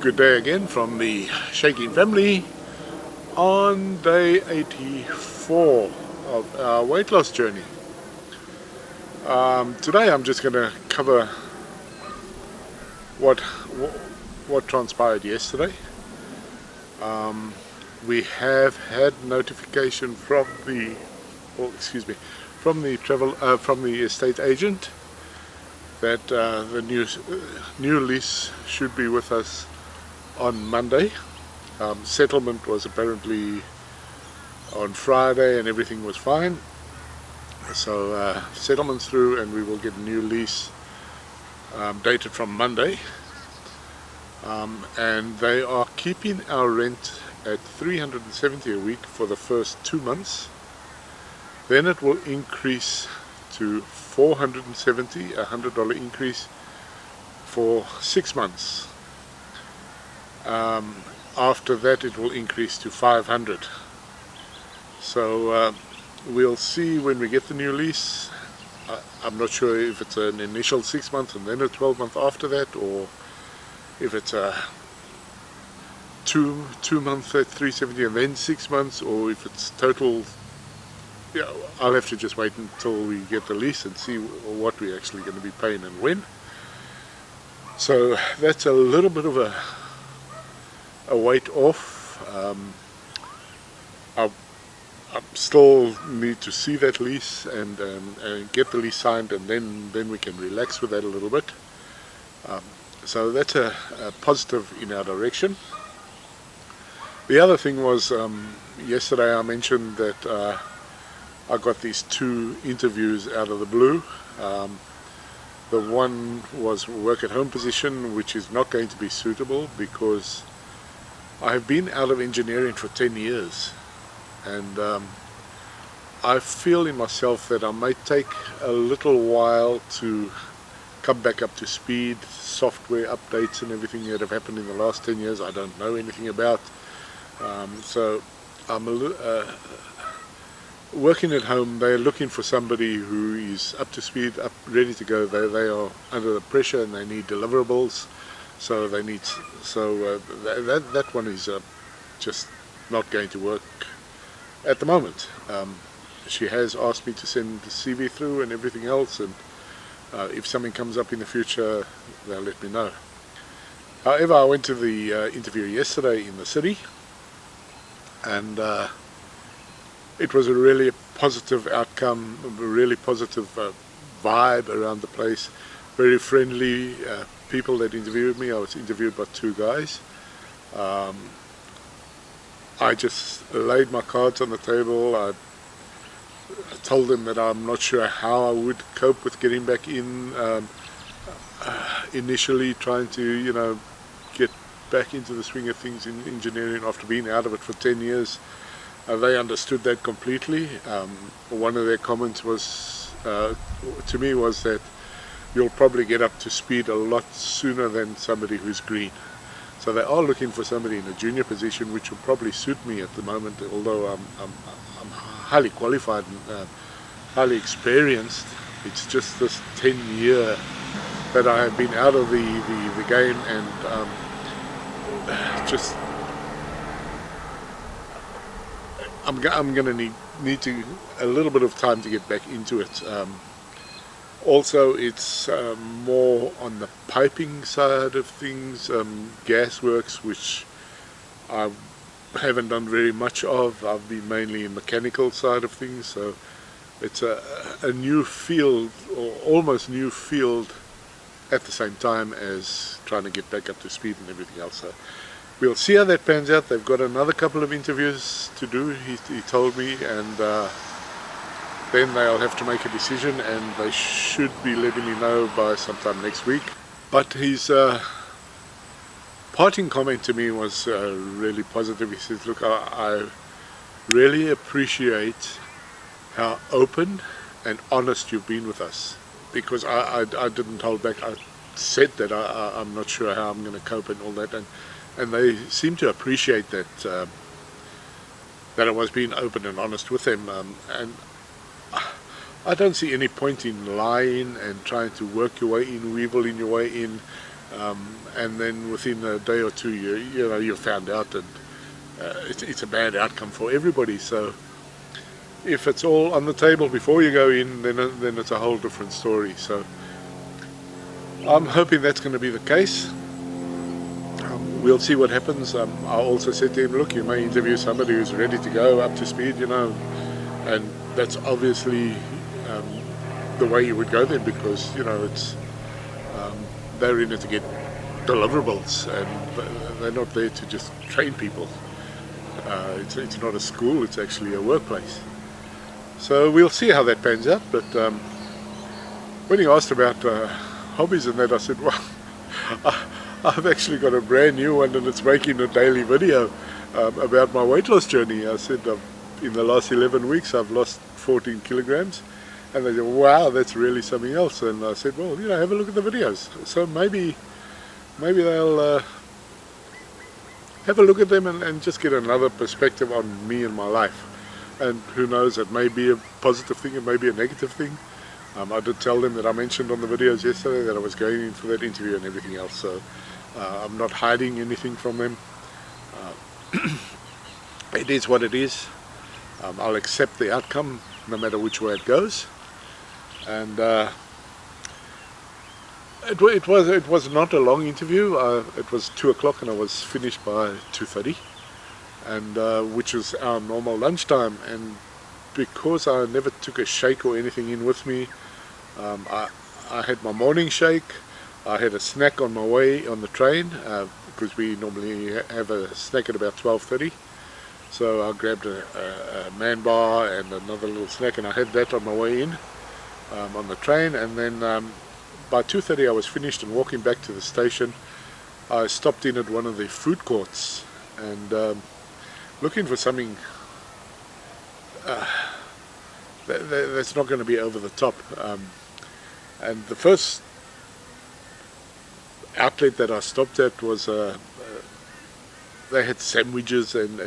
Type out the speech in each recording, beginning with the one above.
Good day again from the Shaking family on day 84 of our weight loss journey. Today I'm just going to cover what transpired yesterday. We have had notification from the from the estate agent that the new lease should be with us on Monday. Settlement was apparently on Friday and everything was fine. So settlement's through and we will get a new lease dated from Monday. And they are keeping our rent at $370 a week for the first 2 months. Then it will increase to $470, a $100 increase for 6 months. After that it will increase to $500. So we'll see when we get the new lease. I'm not sure if it's an initial 6 months and then a 12-month after that, or if it's a two months at $370 and then 6 months, or if it's total. Yeah, I'll have to just wait until we get the lease and see what we're actually going to be paying and when. So that's a little bit of a weight off. I still need to see that lease and get the lease signed, and then we can relax with that a little bit. So that's a positive in our direction. The other thing was, yesterday I mentioned that I got these 2 interviews out of the blue. The one was work at home position, which is not going to be suitable because I have been out of engineering for 10 years, and I feel in myself that I might take a little while to come back up to speed. Software updates and everything that have happened in the last 10 years I don't know anything about. So I'm working at home. They're looking for somebody who is up to speed, ready to go. They are under the pressure and they need deliverables. So they need, that one is just not going to work at the moment. She has asked me to send the CV through and everything else, and if something comes up in the future, they'll let me know. However, I went to the interview yesterday in the city, and it was a really positive outcome, a really positive vibe around the place. Very friendly people that interviewed me. I was interviewed by 2 guys. I just laid my cards on the table. I told them that I'm not sure how I would cope with getting back in, initially trying to get back into the swing of things in engineering after being out of it for 10 years. They understood that completely. One of their comments was to me was that you'll probably get up to speed a lot sooner than somebody who's green. So they are looking for somebody in a junior position, which will probably suit me at the moment, although I'm highly qualified and highly experienced. It's just this 10-year that I have been out of the game, and just I'm going to need a little bit of time to get back into it. Also, it's more on the piping side of things, gas works, which I haven't done very much of. I've been mainly in mechanical side of things, so it's a new field, or almost new field, at the same time as trying to get back up to speed and everything else. So we'll see how that pans out. They've got another couple of interviews to do, he told me, and then they'll have to make a decision, and they should be letting me know by sometime next week. But his parting comment to me was really positive. He says, look, I really appreciate how open and honest you've been with us, because I didn't hold back. I said that I'm not sure how I'm going to cope and all that, and they seem to appreciate that I was being open and honest with them, and I don't see any point in lying and trying to work your way in, weevil in your way in, and then within a day or two you're found out, and it's a bad outcome for everybody. So if it's all on the table before you go in, then it's a whole different story. So I'm hoping that's going to be the case. We'll see what happens. I also said to him, look, you may interview somebody who's ready to go, up to speed, and that's obviously the way you would go then, because it's they're in it to get deliverables, and they're not there to just train people. It's not a school, it's actually a workplace. So we'll see how that pans out. But when he asked about hobbies and that, I said, well, I've actually got a brand new one, and it's making a daily video about my weight loss journey. I said in the last 11 weeks I've lost 14 kilograms, and they said, wow, that's really something else. And I said, well, have a look at the videos. So maybe they'll have a look at them and just get another perspective on me and my life. And who knows, it may be a positive thing, it may be a negative thing. I did tell them that I mentioned on the videos yesterday that I was going in for that interview and everything else, so I'm not hiding anything from them. It is what it is. I'll accept the outcome no matter which way it goes. And it was not a long interview. It was 2 o'clock and I was finished by 2:30, and which was our normal lunchtime. And because I never took a shake or anything in with me, I had my morning shake. I had a snack on my way on the train, because we normally have a snack at about 12:30. So I grabbed a man bar and another little snack, and I had that on my way in on the train. And then by 2:30 I was finished and walking back to the station. I stopped in at one of the food courts and looking for something that's not going to be over the top. And the first outlet that I stopped at was they had sandwiches and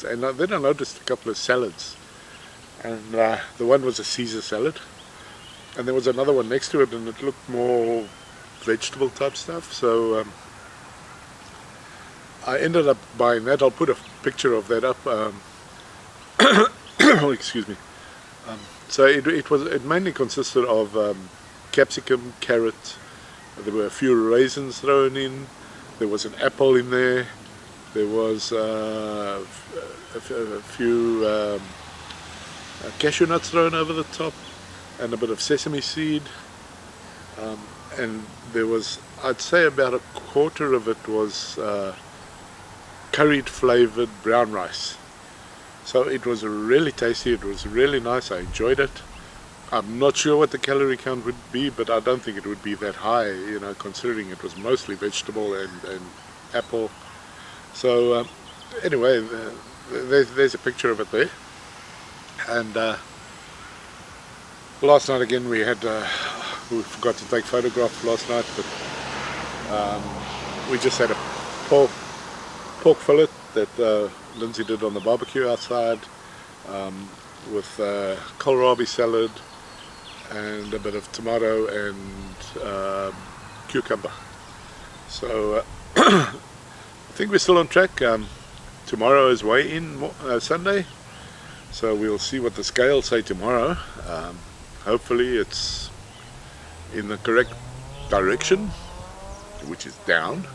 then I noticed a couple of salads, and the one was a Caesar salad, and there was another one next to it, and it looked more vegetable type stuff. So I ended up buying that. I'll put a picture of that up. Oh, excuse me. So it mainly consisted of capsicum, carrot. There were a few raisins thrown in. There was an apple in there. There was a few cashew nuts thrown over the top, and a bit of sesame seed. And there was, I'd say about a quarter of it was curried flavored brown rice. So it was really tasty, it was really nice, I enjoyed it. I'm not sure what the calorie count would be, but I don't think it would be that high, considering it was mostly vegetable and apple. So anyway, there's a picture of it there. And last night again we forgot to take photographs last night, but we just had a pork fillet that Lindsay did on the barbecue outside, with kohlrabi salad and a bit of tomato and cucumber. So I think we're still on track. Tomorrow is weigh-in Sunday, so we'll see what the scales say tomorrow. Hopefully it's in the correct direction, which is down.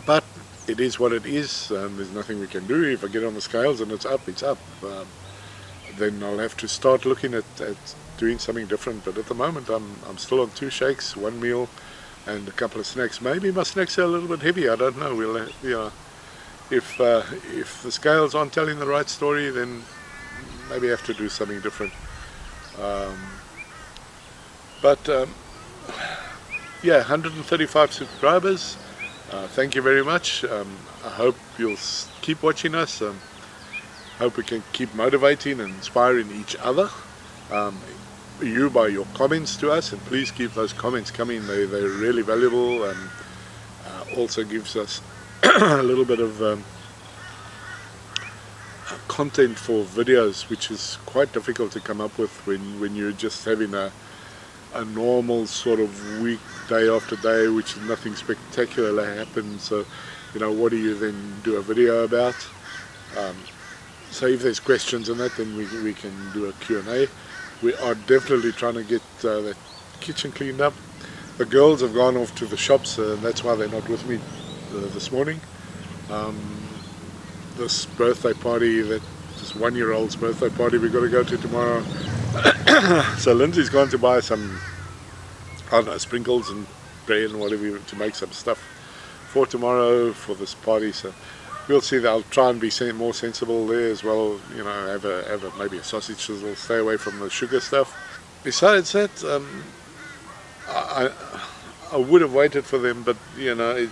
But it is what it is. There's nothing we can do. If I get on the scales and it's up, it's up. Then I'll have to start looking at doing something different. But at the moment I'm still on 2 shakes, 1 meal and a couple of snacks. Maybe my snacks are a little bit heavy, I don't know. If the scales aren't telling the right story, then maybe I have to do something different. Yeah, 135 subscribers. Thank you very much. I hope you'll keep watching us. Hope we can keep motivating and inspiring each other. You by your comments to us, and please keep those comments coming. They're really valuable, and also gives us a little bit of content for videos, which is quite difficult to come up with when you're just having a a normal sort of week, day after day, which nothing spectacular happens. So, you know, what do you then do a video about? So if there's questions on that, then we can do a Q&A. We are definitely trying to get that kitchen cleaned up. The girls have gone off to the shops, and that's why they're not with me this morning. This birthday party, this 1-year-old's birthday party we've got to go to tomorrow. So Lindsay's gone to buy some, I don't know, sprinkles and bread and whatever to make some stuff for tomorrow for this party. So we'll see. That I'll try and be more sensible there as well. You know, have maybe a sausage sizzle. Stay away from the sugar stuff. Besides that, I would have waited for them, but you know,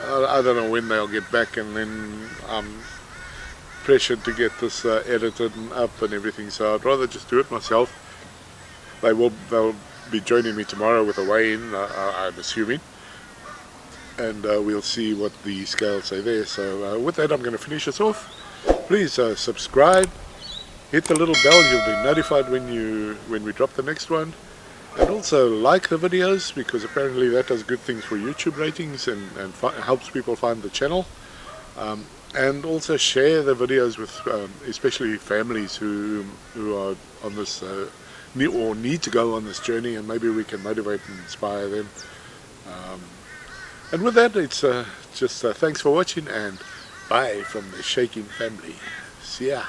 I don't know when they'll get back, and then I'm pressured to get this edited and up and everything. So I'd rather just do it myself. They'll be joining me tomorrow with a weigh-in, I'm assuming, and we'll see what the scales say there. So with that, I'm going to finish this off. Please subscribe, hit the little bell. You'll be notified when we drop the next one. And also like the videos, because apparently that does good things for YouTube ratings and helps people find the channel. And also share the videos with especially families who are on this or need to go on this journey, and maybe we can motivate and inspire them. And with that, it's just thanks for watching, and bye from the Shaking family. See ya.